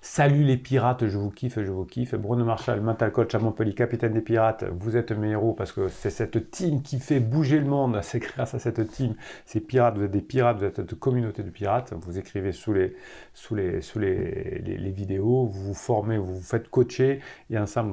Salut les pirates, je vous kiffe, je vous kiffe. Bruno Marshall, mental coach à Montpellier, capitaine des pirates. Vous êtes mes héros parce que c'est cette team qui fait bouger le monde. C'est grâce à cette team, ces pirates, vous êtes des pirates, vous êtes une communauté de pirates. Vous écrivez sous les vidéos, vous vous formez, vous vous faites coacher et ensemble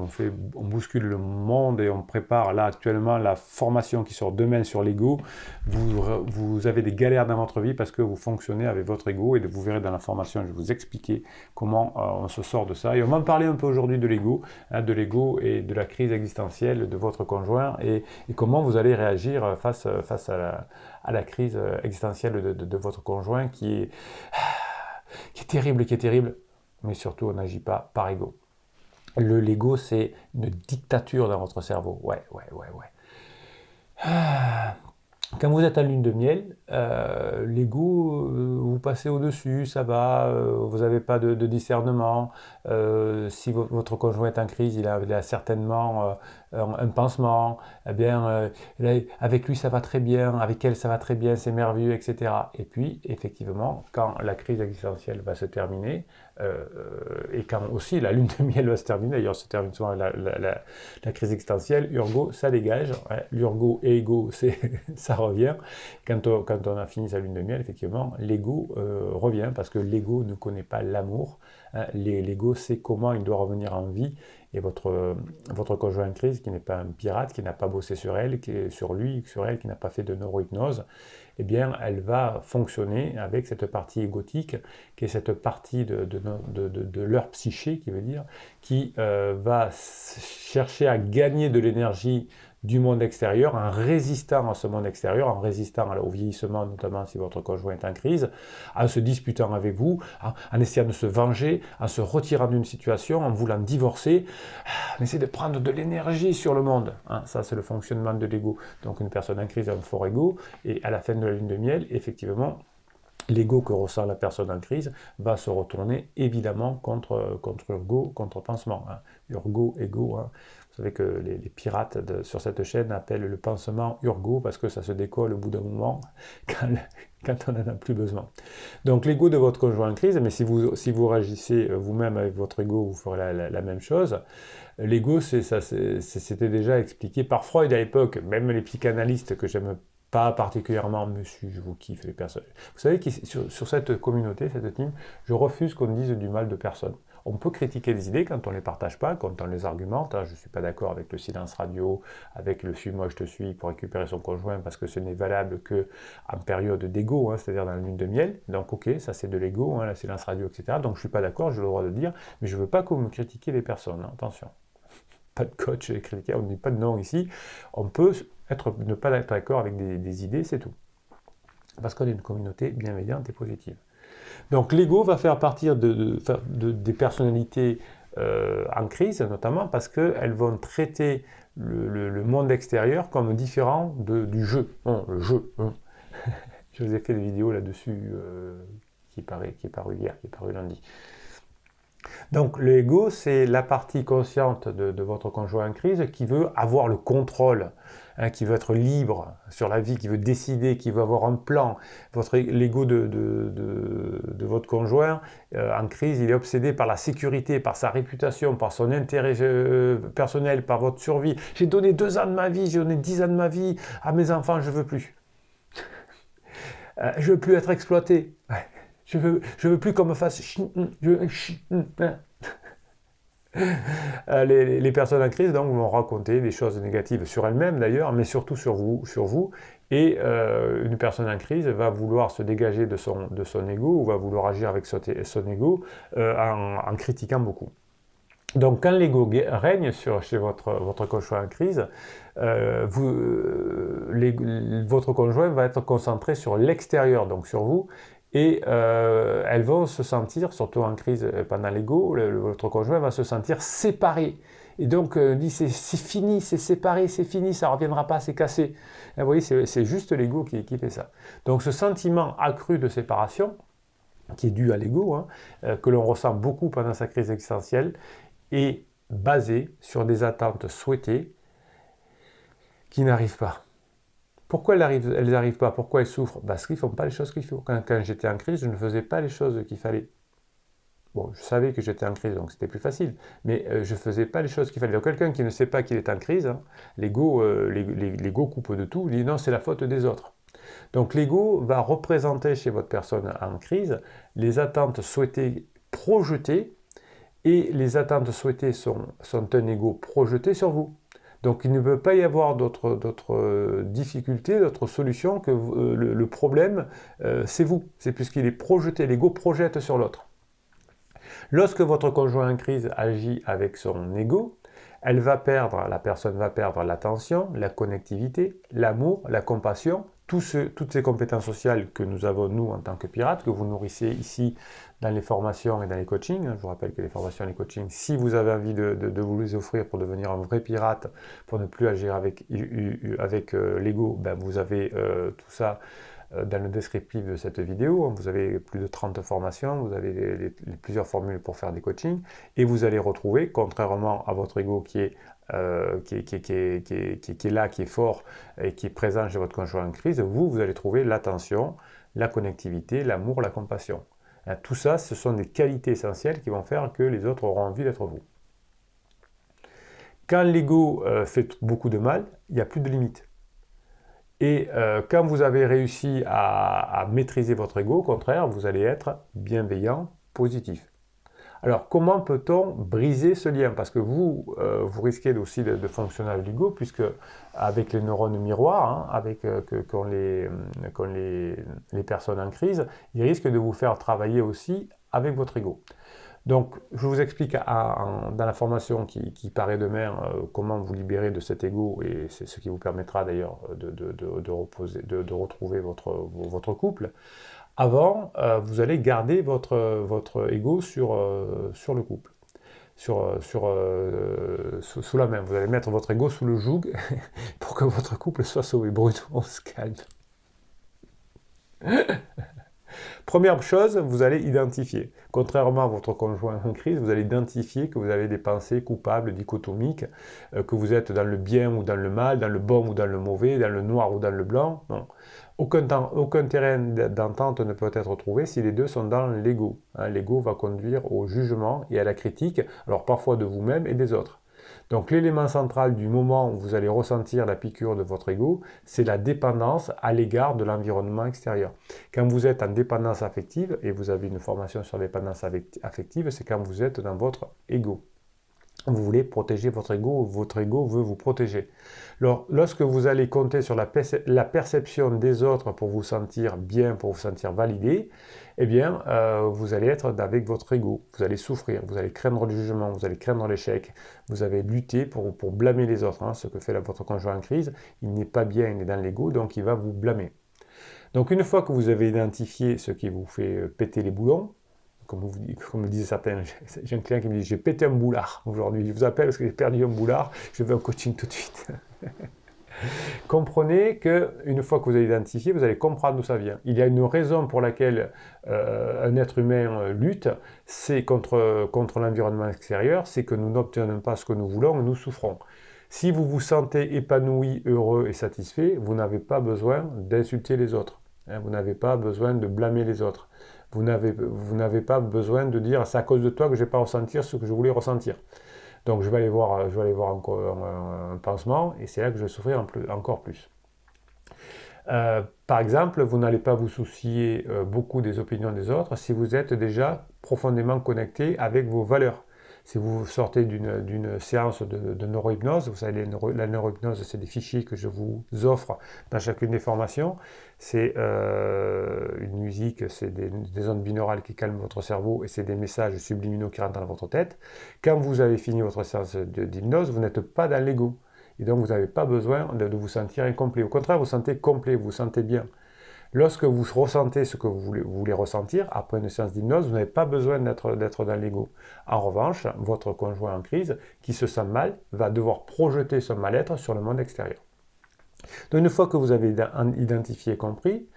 on bouscule le monde et on prépare là actuellement la formation qui sort demain sur l'ego. Vous avez des galères dans votre vie parce que vous fonctionnez avec votre ego et vous verrez dans la formation, je vais vous expliquer comment on se sort de ça. Et on va en parler un peu aujourd'hui de l'ego et de la crise existentielle de votre conjoint et comment vous allez réagir face à la crise existentielle de votre conjoint qui est terrible, mais surtout on n'agit pas par ego. L'ego, c'est une dictature dans votre cerveau. Ouais. Quand vous êtes en lune de miel, l'ego, vous passez au-dessus, ça va, vous n'avez pas de discernement. Si votre conjoint est en crise, il a certainement un pansement. Eh bien, là, avec lui, ça va très bien, avec elle, ça va très bien, c'est merveilleux, etc. Et puis, effectivement, quand la crise existentielle va se terminer, et quand aussi la lune de miel va se terminer, d'ailleurs, se termine souvent la crise existentielle, Urgo, ça dégage. Ouais, l'Urgo et ego, ça revient. Quand on a fini sa lune de miel, effectivement, l'ego revient parce que l'ego ne connaît pas l'amour. Hein, l'ego sait comment il doit revenir en vie. Et votre conjoint en crise, qui n'est pas un pirate, qui n'a pas bossé sur elle, sur lui, sur elle, qui n'a pas fait de neurohypnose, eh bien, elle va fonctionner avec cette partie égotique, qui est cette partie de leur psyché, qui veut dire, qui va chercher à gagner de l'énergie du monde extérieur, en résistant à ce monde extérieur, en résistant au vieillissement, notamment si votre conjoint est en crise, en se disputant avec vous, en essayant de se venger, en se retirant d'une situation, en voulant divorcer, on essaie de prendre de l'énergie sur le monde. Hein, ça, c'est le fonctionnement de l'ego. Donc une personne en crise a un fort ego, et à la fin de la lune de miel, effectivement, l'ego que ressent la personne en crise va se retourner évidemment contre Urgo, contre pansement. Hein. Urgo, ego. Hein. Vous savez que les pirates sur cette chaîne appellent le pansement Urgo parce que ça se décolle au bout d'un moment quand on n'en a plus besoin. Donc l'ego de votre conjoint en crise, mais si vous réagissez vous-même avec votre ego, vous ferez la même chose. L'ego, c'était déjà expliqué par Freud à l'époque, même les psychanalystes que j'aime pas particulièrement, monsieur, je vous kiffe les personnes. Vous savez que sur cette communauté, cette team, je refuse qu'on dise du mal de personne. On peut critiquer des idées quand on ne les partage pas, quand on les argumente. Hein. Je ne suis pas d'accord avec le silence radio, avec le suis-moi, je te suis pour récupérer son conjoint, parce que ce n'est valable qu'en période d'ego, hein, c'est-à-dire dans la lune de miel. Donc, ok, ça c'est de l'ego, hein, le silence radio, etc. Donc, je ne suis pas d'accord, j'ai le droit de le dire, mais je ne veux pas que vous me critiquiez les personnes. Hein. Attention. Pas de coach critiquer, on ne dit pas de non ici. On peut ne pas être d'accord avec des idées, c'est tout. Parce qu'on est une communauté bienveillante et positive. Donc l'ego va faire partir des personnalités en crise, notamment parce qu'elles vont traiter le monde extérieur comme différent du jeu. Non, le jeu. Hein. Je vous ai fait des vidéos là-dessus qui est paru hier, qui est paru lundi. Donc l'ego, c'est la partie consciente de votre conjoint en crise qui veut avoir le contrôle, hein, qui veut être libre sur la vie, qui veut décider, qui veut avoir un plan. L'ego de votre conjoint en crise, il est obsédé par la sécurité, par sa réputation, par son intérêt personnel, par votre survie. J'ai donné 2 ans de ma vie, j'ai donné 10 ans de ma vie à mes enfants, je ne veux plus. Je ne veux plus être exploité. Ouais. Je veux plus qu'on me fasse les personnes en crise donc, vont raconter des choses négatives sur elles-mêmes d'ailleurs, mais surtout sur vous. Et une personne en crise va vouloir se dégager de son ego ou va vouloir agir avec son ego en critiquant beaucoup. Donc quand l'ego règne chez votre conjoint en crise, votre conjoint va être concentré sur l'extérieur, donc sur vous, et elles vont se sentir, surtout en crise pendant l'ego, votre conjoint va se sentir séparé. Et donc dit c'est fini, c'est séparé, c'est fini, ça ne reviendra pas, c'est cassé. Et vous voyez, c'est juste l'ego qui fait ça. Donc ce sentiment accru de séparation, qui est dû à l'ego, hein, que l'on ressent beaucoup pendant sa crise existentielle, est basé sur des attentes souhaitées qui n'arrivent pas. Pourquoi elles n'arrivent pas? Pourquoi elles souffrent? Parce qu'ils ne font pas les choses qu'il faut. Quand j'étais en crise, je ne faisais pas les choses qu'il fallait. Bon, je savais que j'étais en crise, donc c'était plus facile, mais je ne faisais pas les choses qu'il fallait. Donc quelqu'un qui ne sait pas qu'il est en crise, hein, l'ego coupe de tout, il dit non, c'est la faute des autres. Donc l'ego va représenter chez votre personne en crise les attentes souhaitées projetées, et les attentes souhaitées sont un ego projeté sur vous. Donc il ne peut pas y avoir d'autres difficultés, d'autres solutions que le problème, c'est vous. C'est puisqu'il est projeté, l'ego projette sur l'autre. Lorsque votre conjoint en crise agit avec son ego, la personne va perdre l'attention, la connectivité, l'amour, la compassion, toutes ces compétences sociales que nous avons, nous, en tant que pirates, que vous nourrissez ici dans les formations et dans les coachings. Je vous rappelle que les formations et les coachings, si vous avez envie de vous les offrir pour devenir un vrai pirate, pour ne plus agir avec l'ego, ben vous avez tout ça dans le descriptif de cette vidéo. Vous avez plus de 30 formations, vous avez plusieurs formules pour faire des coachings, et vous allez retrouver, contrairement à votre ego qui est là, qui est fort et qui est présent chez votre conjoint en crise, vous allez trouver l'attention, la connectivité, l'amour, la compassion. Tout ça, ce sont des qualités essentielles qui vont faire que les autres auront envie d'être vous. Quand l'ego fait beaucoup de mal, il n'y a plus de limite. Et quand vous avez réussi à maîtriser votre ego, au contraire, vous allez être bienveillant, positif. Alors, comment peut-on briser ce lien? Parce que vous risquez aussi de fonctionner avec l'ego, puisque avec les neurones miroirs, hein, qu'ont les personnes en crise, ils risquent de vous faire travailler aussi avec votre ego. Donc, je vous explique dans la formation qui paraît demain comment vous libérer de cet ego, et c'est ce qui vous permettra d'ailleurs de retrouver votre couple. Avant, vous allez garder votre ego sur le couple, sous la main. Vous allez mettre votre ego sous le joug pour que votre couple soit sauvé. Bruno, on se calme. Première chose, vous allez identifier. Contrairement à votre conjoint en crise, vous allez identifier que vous avez des pensées coupables, dichotomiques, que vous êtes dans le bien ou dans le mal, dans le bon ou dans le mauvais, dans le noir ou dans le blanc. Non. Aucun terrain d'entente ne peut être trouvé si les deux sont dans l'ego. L'ego va conduire au jugement et à la critique, alors parfois de vous-même et des autres. Donc l'élément central du moment où vous allez ressentir la piqûre de votre ego, c'est la dépendance à l'égard de l'environnement extérieur. Quand vous êtes en dépendance affective, et vous avez une formation sur la dépendance affective, c'est quand vous êtes dans votre ego. Vous voulez protéger votre ego veut vous protéger. Alors, lorsque vous allez compter sur la perception des autres pour vous sentir bien, pour vous sentir validé, eh bien, vous allez être avec votre ego. Vous allez souffrir, vous allez craindre le jugement, vous allez craindre l'échec, vous allez lutter pour blâmer les autres. Ce que fait votre conjoint en crise, il n'est pas bien, il est dans l'ego, donc il va vous blâmer. Donc, une fois que vous avez identifié ce qui vous fait péter les boulons, comme me disaient certains, j'ai un client qui me dit « j'ai pété un boulard aujourd'hui, je vous appelle parce que j'ai perdu un boulard, je veux un coaching tout de suite ». Comprenez qu'une fois que vous avez identifié, vous allez comprendre d'où ça vient. Il y a une raison pour laquelle un être humain lutte, c'est contre l'environnement extérieur, c'est que nous n'obtenons pas ce que nous voulons et nous souffrons. Si vous vous sentez épanoui, heureux et satisfait, vous n'avez pas besoin d'insulter les autres. Vous n'avez pas besoin de blâmer les autres. Vous n'avez pas besoin de dire c'est à cause de toi que je ne vais pas ressentir ce que je voulais ressentir. Donc je vais aller voir encore un pansement et c'est là que je vais souffrir encore plus. Par exemple, vous n'allez pas vous soucier beaucoup des opinions des autres si vous êtes déjà profondément connecté avec vos valeurs. Si vous sortez d'une séance de neurohypnose, vous savez, la neurohypnose, c'est des fichiers que je vous offre dans chacune des formations. C'est une musique, c'est des ondes binaurales qui calment votre cerveau et c'est des messages subliminaux qui rentrent dans votre tête. Quand vous avez fini votre séance d'hypnose, vous n'êtes pas dans l'ego. Et donc, vous n'avez pas besoin de vous sentir incomplet. Au contraire, vous vous sentez complet, vous vous sentez bien. Lorsque vous ressentez ce que vous voulez ressentir, après une séance d'hypnose, vous n'avez pas besoin d'être dans l'ego. En revanche, votre conjoint en crise, qui se sent mal, va devoir projeter son mal-être sur le monde extérieur. Donc une fois que vous avez identifié et compris,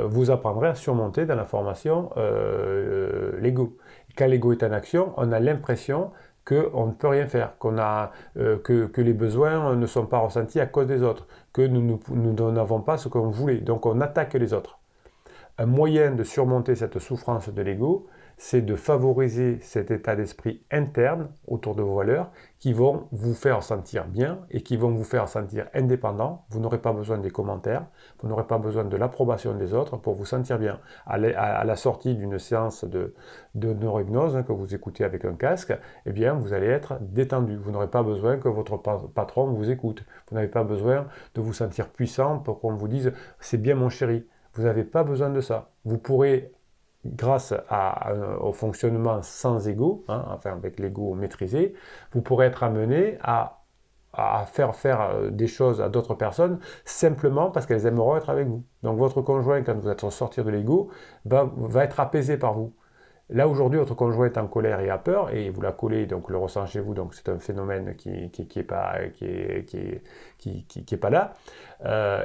vous apprendrez à surmonter dans la formation l'ego. Quand l'ego est en action, on a l'impression qu'on ne peut rien faire, que les besoins ne sont pas ressentis à cause des autres, que nous n'avons pas ce qu'on voulait, donc on attaque les autres. Un moyen de surmonter cette souffrance de l'ego, c'est de favoriser cet état d'esprit interne autour de vos valeurs qui vont vous faire sentir bien et qui vont vous faire sentir indépendant. Vous n'aurez pas besoin des commentaires, vous n'aurez pas besoin de l'approbation des autres pour vous sentir bien. À la sortie d'une séance de neurohypnose que vous écoutez avec un casque, eh bien, vous allez être détendu. Vous n'aurez pas besoin que votre patron vous écoute. Vous n'avez pas besoin de vous sentir puissant pour qu'on vous dise « c'est bien mon chéri ». Vous n'avez pas besoin de ça. Vous pourrez, grâce au fonctionnement sans ego, enfin avec l'ego maîtrisé, vous pourrez être amené à faire des choses à d'autres personnes simplement parce qu'elles aimeront être avec vous. Donc votre conjoint, quand vous êtes sorti de l'ego, va être apaisé par vous. Là, aujourd'hui, votre conjoint est en colère et a peur, et vous la collez, donc le ressent chez vous, donc c'est un phénomène qui est pas là.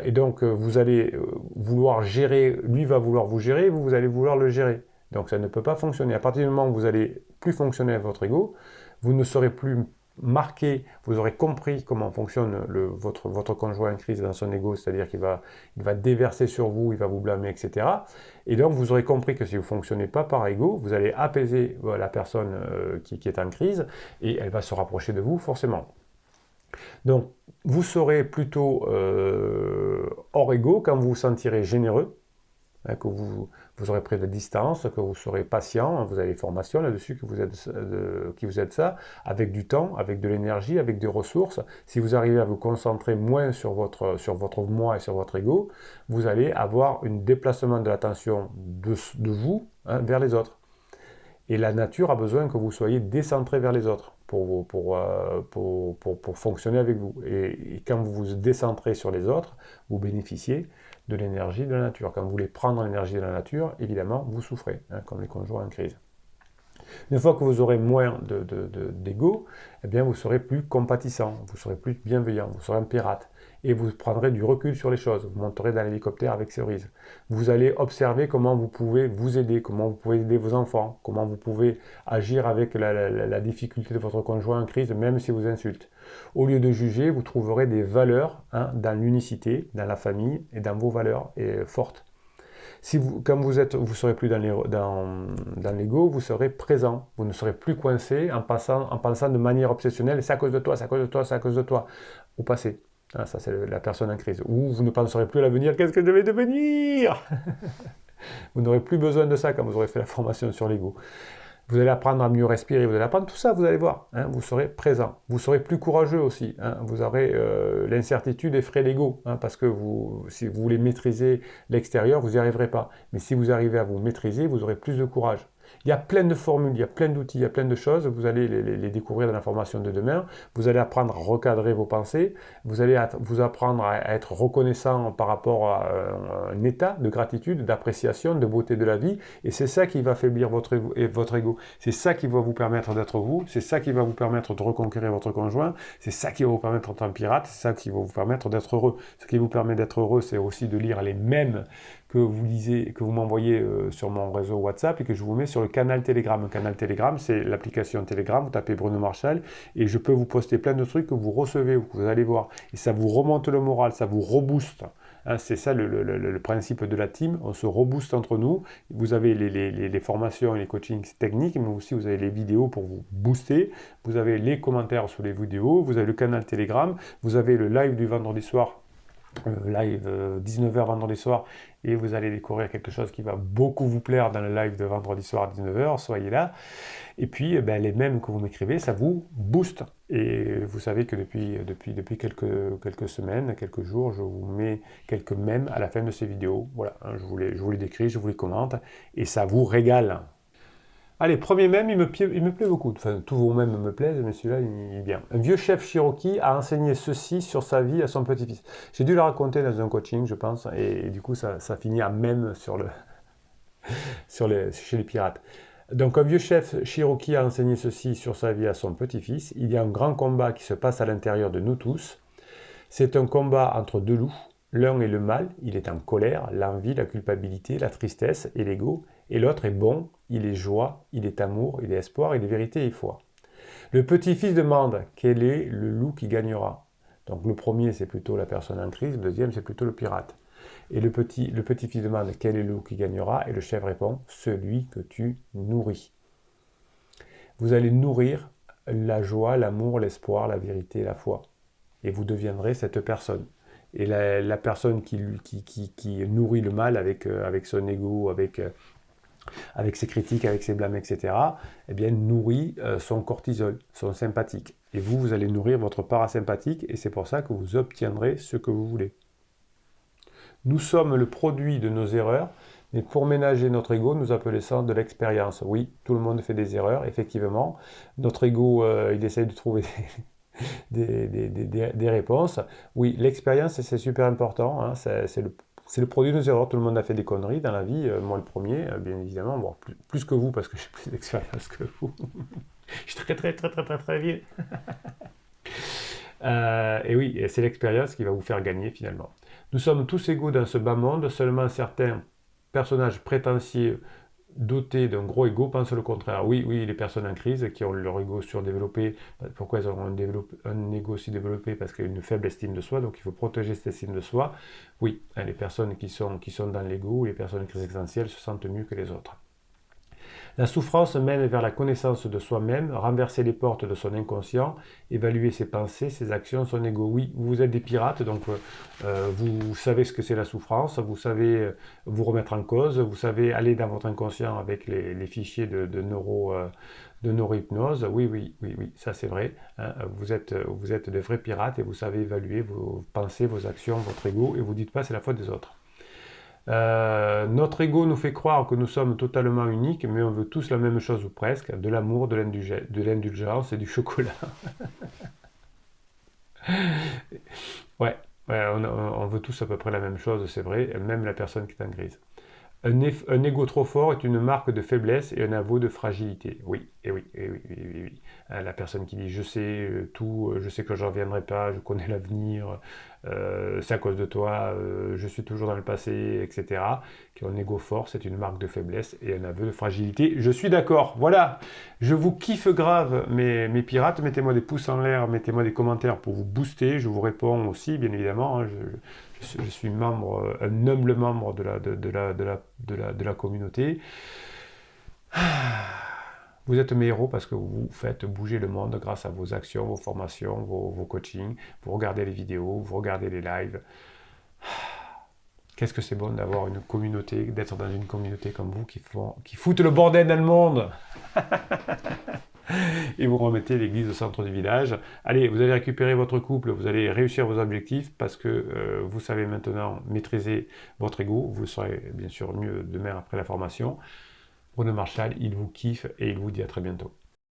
Et donc, vous allez vouloir gérer, lui va vouloir vous gérer, vous allez vouloir le gérer. Donc, ça ne peut pas fonctionner. À partir du moment où vous allez plus fonctionner avec votre ego, vous ne serez plus marqué, vous aurez compris comment fonctionne votre conjoint en crise dans son ego, c'est-à-dire qu'il va déverser sur vous, il va vous blâmer, etc. Et donc vous aurez compris que si vous ne fonctionnez pas par ego, vous allez apaiser la personne qui est en crise et elle va se rapprocher de vous forcément. Donc vous serez plutôt hors ego quand vous vous sentirez généreux, que vous aurez pris de la distance, que vous serez patient, vous avez des formations là-dessus qui vous aident ça, avec du temps, avec de l'énergie, avec des ressources. Si vous arrivez à vous concentrer moins sur votre moi et sur votre ego, vous allez avoir un déplacement de l'attention de vous vers les autres. Et la nature a besoin que vous soyez décentré vers les autres pour fonctionner avec vous. Et quand vous vous décentrez sur les autres, vous bénéficiez de l'énergie de la nature. Quand vous voulez prendre l'énergie de la nature, évidemment, vous souffrez, comme les conjoints en crise. Une fois que vous aurez moins d'ego, eh bien vous serez plus compatissant, vous serez plus bienveillant, vous serez un pirate. Et vous prendrez du recul sur les choses, vous monterez dans l'hélicoptère avec cerise. Vous allez observer comment vous pouvez vous aider, comment vous pouvez aider vos enfants, comment vous pouvez agir avec la difficulté de votre conjoint en crise, même si vous insulte. Au lieu de juger, vous trouverez des valeurs dans l'unicité, dans la famille et dans vos valeurs fortes. Comme vous serez plus dans l'ego, vous serez présent. Vous ne serez plus coincé en pensant de manière obsessionnelle, c'est à cause de toi, c'est à cause de toi, c'est à cause de toi, au passé. Ça, c'est la personne en crise. Ou vous ne penserez plus à l'avenir, qu'est-ce que je vais devenir? Vous n'aurez plus besoin de ça quand vous aurez fait la formation sur l'ego. Vous allez apprendre à mieux respirer, vous allez apprendre tout ça, vous allez voir. Vous serez présent. Vous serez plus courageux aussi. Vous aurez l'incertitude effraie l'ego. Parce que si vous voulez maîtriser l'extérieur, vous n'y arriverez pas. Mais si vous arrivez à vous maîtriser, vous aurez plus de courage. Il y a plein de formules, il y a plein d'outils, il y a plein de choses. Vous allez les découvrir dans la formation de demain. Vous allez apprendre à recadrer vos pensées. Vous allez vous apprendre à être reconnaissant par rapport à un état de gratitude, d'appréciation, de beauté de la vie. Et c'est ça qui va affaiblir votre ego. C'est ça qui va vous permettre d'être vous. C'est ça qui va vous permettre de reconquérir votre conjoint. C'est ça qui va vous permettre d'être un pirate. C'est ça qui va vous permettre d'être heureux. Ce qui vous permet d'être heureux, c'est aussi de lire les mèmes que vous lisez, que vous m'envoyez sur mon réseau WhatsApp et que je vous mets sur le canal Telegram. Le canal Telegram, c'est l'application Telegram, vous tapez Bruno Marchal et je peux vous poster plein de trucs que vous recevez ou que vous allez voir. Et ça vous remonte le moral, ça vous rebooste. C'est ça le principe de la team, on se rebooste entre nous. Vous avez les formations et les coachings techniques, mais aussi vous avez les vidéos pour vous booster. Vous avez les commentaires sous les vidéos, vous avez le canal Telegram, vous avez le live du vendredi soir. Live 19h vendredi soir et vous allez découvrir quelque chose qui va beaucoup vous plaire dans le live de vendredi soir à 19h, soyez là. Et puis les mèmes que vous m'écrivez, ça vous booste. Et vous savez que depuis quelques semaines, quelques jours, je vous mets quelques mèmes à la fin de ces vidéos. Voilà, je vous les décris, je vous les commente et ça vous régale. Allez, premier mème, il me plaît beaucoup. Enfin, tous vos mèmes me plaisent, mais celui-là, il est bien. Un vieux chef Cherokee a enseigné ceci sur sa vie à son petit-fils. J'ai dû le raconter dans un coaching, je pense, et du coup, ça finit à mème chez les pirates. Donc, un vieux chef Cherokee a enseigné ceci sur sa vie à son petit-fils. Il y a un grand combat qui se passe à l'intérieur de nous tous. C'est un combat entre deux loups. L'un est le mal, il est en colère, l'envie, la culpabilité, la tristesse et l'ego. Et l'autre est bon, il est joie, il est amour, il est espoir, il est vérité et foi. Le petit-fils demande quel est le loup qui gagnera. Donc le premier c'est plutôt la personne en crise, le deuxième c'est plutôt le pirate. Et le petit-fils demande quel est le loup qui gagnera, et le chef répond celui que tu nourris. Vous allez nourrir la joie, l'amour, l'espoir, la vérité, la foi. Et vous deviendrez cette personne. Et la personne qui nourrit le mal avec son ego, avec ses critiques, avec ses blâmes, etc., eh bien, nourrit son cortisol, son sympathique. Et vous allez nourrir votre parasympathique, et c'est pour ça que vous obtiendrez ce que vous voulez. Nous sommes le produit de nos erreurs, mais pour ménager notre ego, nous appelons ça de l'expérience. Oui, tout le monde fait des erreurs, effectivement. Notre ego, il essaye de trouver des réponses. Oui, l'expérience, c'est super important. Hein, c'est le produit de nos erreurs. Tout le monde a fait des conneries dans la vie. Moi, le premier, bien évidemment. Bon, plus que vous, parce que j'ai plus d'expérience que vous. Je suis très vieux. Et oui, c'est l'expérience qui va vous faire gagner finalement. Nous sommes tous égaux dans ce bas monde, seulement certains personnages prétentieux dotés d'un gros ego pensent le contraire. Oui, les personnes en crise qui ont leur ego surdéveloppé, pourquoi elles ont un ego si développé? Parce qu'il y a une faible estime de soi, donc il faut protéger cette estime de soi. Oui, hein, les personnes qui sont dans l'ego, les personnes en crise existentielle se sentent mieux que les autres. La souffrance mène vers la connaissance de soi-même, renverser les portes de son inconscient, évaluer ses pensées, ses actions, son ego. Oui, vous êtes des pirates, donc vous savez ce que c'est la souffrance, vous savez vous remettre en cause, vous savez aller dans votre inconscient avec les fichiers de neurohypnose. Oui, ça c'est vrai. Hein, vous êtes de vrais pirates et vous savez évaluer vos pensées, vos actions, votre ego, et vous ne dites pas c'est la faute des autres. Notre ego nous fait croire que nous sommes totalement uniques, mais on veut tous la même chose ou presque, de l'amour, de l'indulgence et du chocolat. Ouais, on veut tous à peu près la même chose, c'est vrai, même la personne qui est en crise. Un ego trop fort est une marque de faiblesse et un aveu de fragilité. Oui, oui. La personne qui dit je sais tout, je sais que je ne reviendrai pas, je connais l'avenir, c'est à cause de toi, je suis toujours dans le passé, etc. Qui a un ego fort, c'est une marque de faiblesse et un aveu de fragilité. Je suis d'accord, voilà, je vous kiffe grave mes pirates, mettez-moi des pouces en l'air, mettez-moi des commentaires pour vous booster, je vous réponds aussi, bien évidemment, hein, je suis membre, un humble membre de la communauté. Vous êtes mes héros parce que vous faites bouger le monde grâce à vos actions, vos formations, vos coachings. Vous regardez les vidéos, vous regardez les lives. Qu'est-ce que c'est bon d'avoir une communauté, d'être dans une communauté comme vous qui foutent le bordel dans le monde. Et vous remettez l'église au centre du village. Allez, vous allez récupérer votre couple, vous allez réussir vos objectifs parce que vous savez maintenant maîtriser votre ego. Vous serez bien sûr mieux demain après la formation. Bruno Marchal, il vous kiffe et il vous dit à très bientôt.